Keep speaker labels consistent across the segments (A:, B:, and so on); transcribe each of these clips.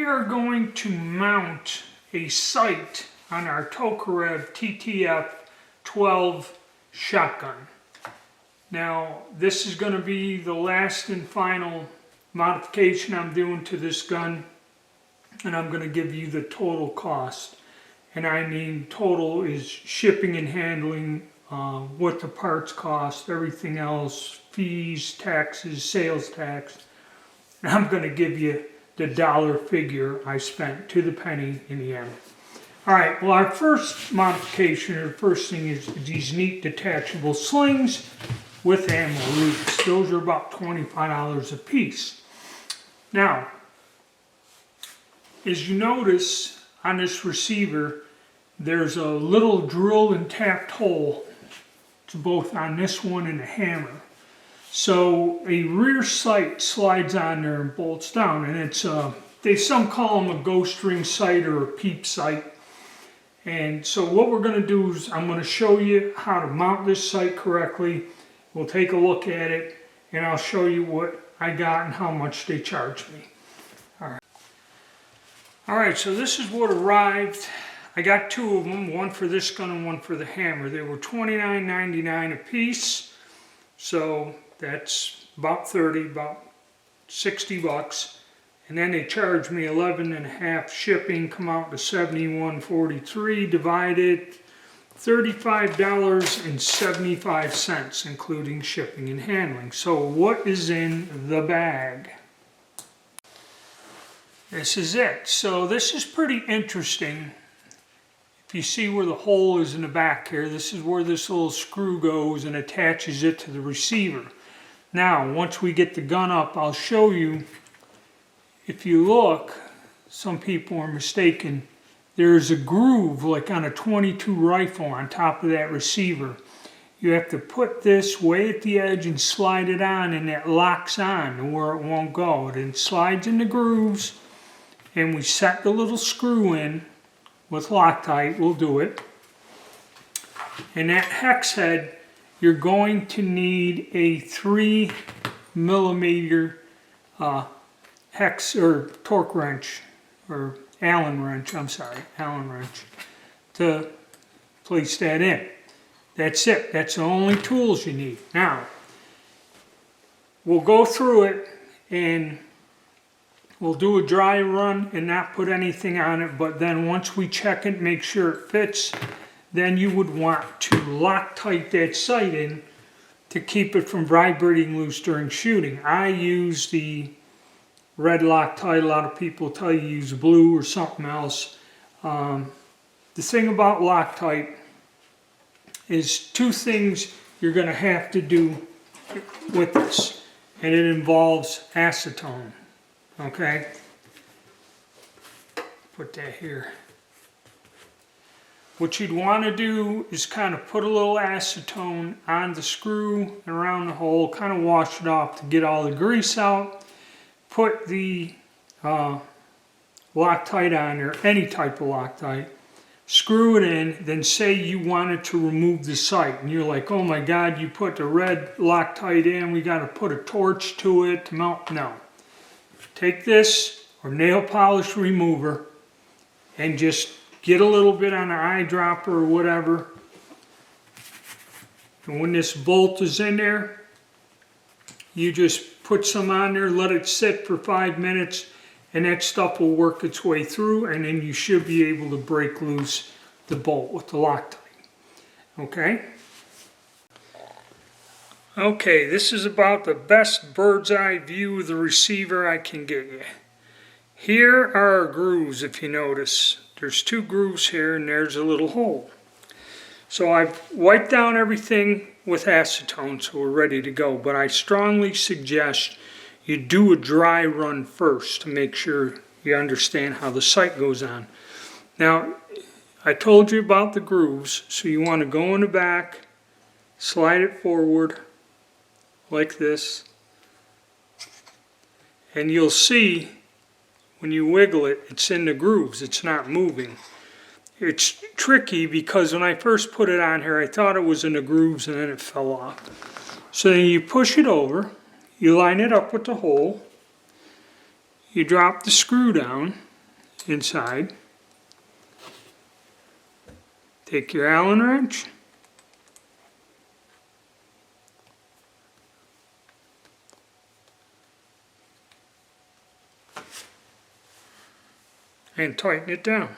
A: are going to mount a sight on our Tokarev TTF12 shotgun. Now, this is going to be the last and final modification I'm doing to this gun, and I'm going to give you the total cost. And I mean total is shipping and handling, what the parts cost, everything else, fees, taxes, sales tax. And I'm going to give you the dollar figure I spent to the penny in the end. Alright, well, our first modification, or first thing, is these neat detachable slings with ammo loops. Those are about $25 a piece. Now, as you notice on this receiver, there's a little drilled and tapped hole. It's both on this one and the hammer. So a rear sight slides on there and bolts down, and it's some call them a ghost ring sight or a peep sight. And so what we're going to do is I'm going to show you how to mount this sight correctly. We'll take a look at it, and I'll show you what I got and how much they charged me. Alright, so this is what arrived. I got two of them, one for this gun and one for the hammer. They were $29.99 a piece, so that's about about 60 bucks. And then they charged me 11.5 shipping, come out to $71.43, divided $35.75, including shipping and handling. So what is in the bag? This is it. So this is pretty interesting. If you see where the hole is in the back here, this is where this little screw goes and attaches it to the receiver. Now, once we get the gun up, I'll show you. If you look, some people are mistaken. There's a groove like on a .22 rifle on top of that receiver. You have to put this way at the edge and slide it on, and that locks on to where it won't go. It then slides in the grooves, and we set the little screw in with Loctite. We'll do it. And that hex head, you're going to need a 3mm hex or torque wrench, or Allen wrench, to place that in. That's it. That's the only tools you need. Now, we'll go through it and we'll do a dry run and not put anything on it, but then once we check it, make sure it fits, then you would want to Loctite that sight in to keep it from vibrating loose during shooting. I use the red Loctite. A lot of people tell you use blue or something else. The thing about Loctite is two things you're going to have to do with this, and it involves acetone. Okay, put that here. What you'd want to do is kind of put a little acetone on the screw and around the hole, kind of wash it off to get all the grease out. Put the Loctite on there, any type of Loctite. Screw it in, then say you wanted to remove the sight, and you're like, oh my God, you put the red Loctite in, we got to put a torch to it to melt. No. Take this or nail polish remover and just get a little bit on an eyedropper or whatever. And when this bolt is in there, you just put some on there, let it sit for 5 minutes, and that stuff will work its way through, and then you should be able to break loose the bolt with the Loctite. Okay? Okay, this is about the best bird's eye view of the receiver I can get you. Here are our grooves, if you notice. There's two grooves here, and there's a little hole. So I've wiped down everything with acetone, so we're ready to go. But I strongly suggest you do a dry run first to make sure you understand how the sight goes on. Now, I told you about the grooves, so you want to go in the back, slide it forward, like this, and you'll see when you wiggle it, it's in the grooves, it's not moving. It's tricky because when I first put it on here, I thought it was in the grooves and then it fell off. So then you push it over, you line it up with the hole, you drop the screw down, inside. Take your Allen wrench. And tighten it down.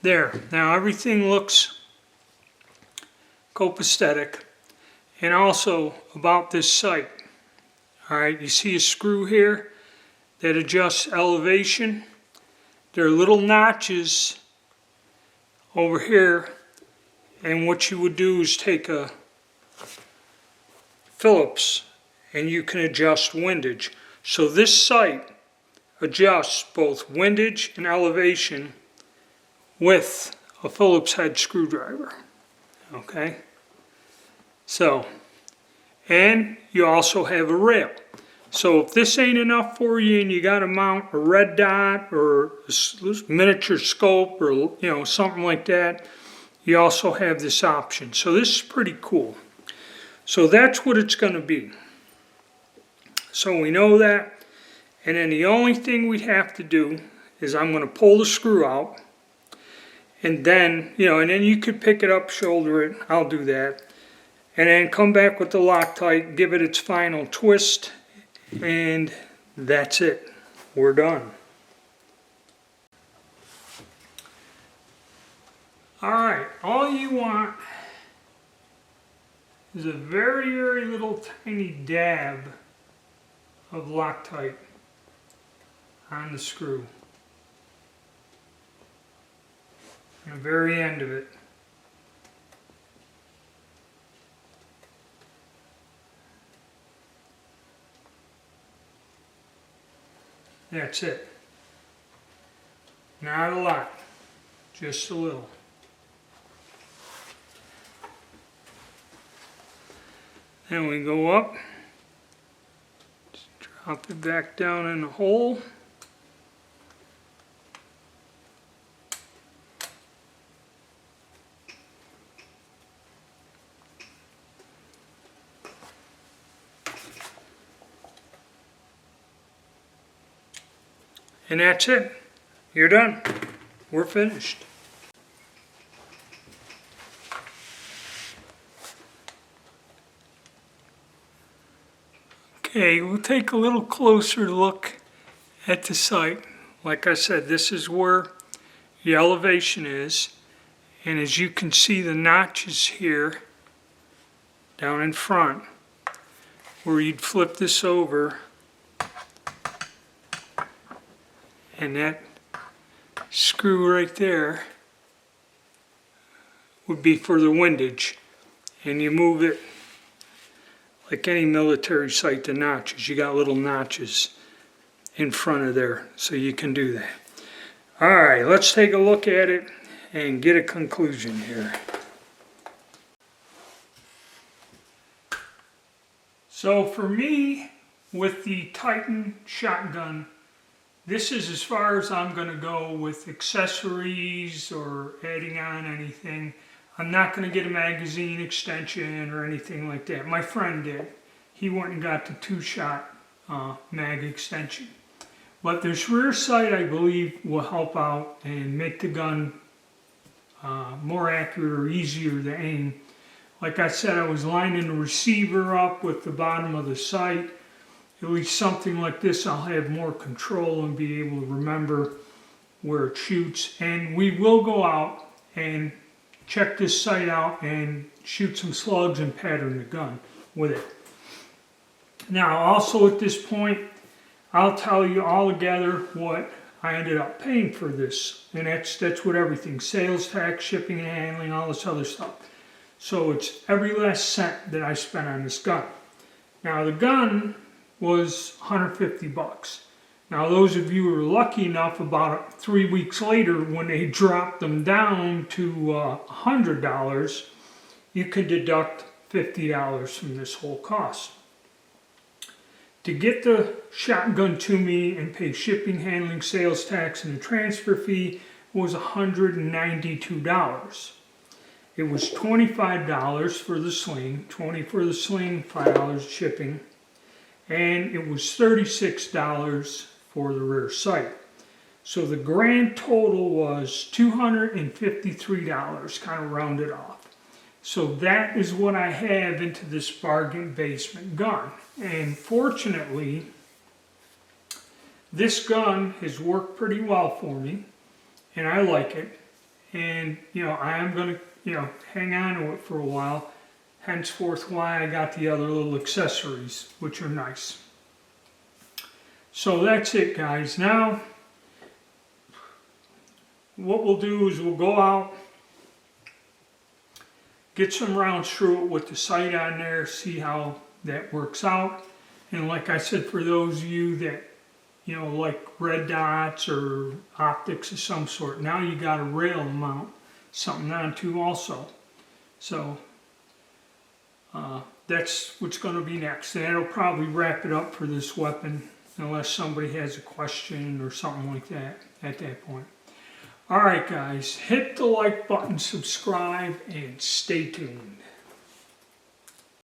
A: There, now everything looks copacetic. And also about this sight. Alright, you see a screw here that adjusts elevation. There are little notches over here, and what you would do is take a Phillips and you can adjust windage. So this sight adjusts both windage and elevation with a Phillips head screwdriver. Okay? So, and you also have a rail. So if this ain't enough for you and you got to mount a red dot or a miniature scope or something like that, you also have this option. So this is pretty cool. So that's what it's going to be. So we know that. And then the only thing we have to do is I'm going to pull the screw out. And then, and then you could pick it up, shoulder it. I'll do that. And then come back with the Loctite, give it its final twist, and that's it. We're done. Alright, all you want is a very, very little tiny dab of Loctite on the screw. On the very end of it. That's it. Not a lot, just a little. Then we go up, just drop it back down in the hole. And that's it. You're done. We're finished. Okay, we'll take a little closer look at the sight. Like I said, this is where the elevation is. And as you can see, the notches here down in front, where you'd flip this over, and that screw right there would be for the windage. And you move it like any military sight, the notches. You got little notches in front of there, so you can do that. Alright, let's take a look at it and get a conclusion here. So for me, with the Titan Shotgun, this is as far as I'm going to go with accessories or adding on anything. I'm not going to get a magazine extension or anything like that. My friend did. He went and got the 2-shot mag extension. But this rear sight, I believe, will help out and make the gun more accurate or easier to aim. Like I said, I was lining the receiver up with the bottom of the sight. At least something like this, I'll have more control and be able to remember where it shoots. And we will go out and check this sight out and shoot some slugs and pattern the gun with it. Now, also at this point, I'll tell you all together what I ended up paying for this. And that's what everything, sales tax, shipping and handling, all this other stuff. So it's every last cent that I spent on this gun. Now the gun was 150 bucks. Now those of you who are lucky enough, about 3 weeks later when they dropped them down to $100, you could deduct $50 from this whole cost. To get the shotgun to me and pay shipping, handling, sales tax, and the transfer fee was $192. It was $25 for the sling, $20 for the sling, $5 shipping. and it was $36 for the rear sight. So the grand total was $253, kind of rounded off. So that is what I have into this bargain basement gun. And fortunately, this gun has worked pretty well for me, and I like it. And, I am going to, hang on to it for a while. Henceforth why I got the other little accessories, which are nice. So that's it, guys. Now, what we'll do is we'll go out, get some rounds through it with the sight on there, see how that works out. And like I said, for those of you that, like red dots or optics of some sort, now you got a rail to mount something onto also. So that's what's going to be next. And that'll probably wrap it up for this weapon, unless somebody has a question or something like that at that point. Alright guys, hit the like button, subscribe, and stay tuned.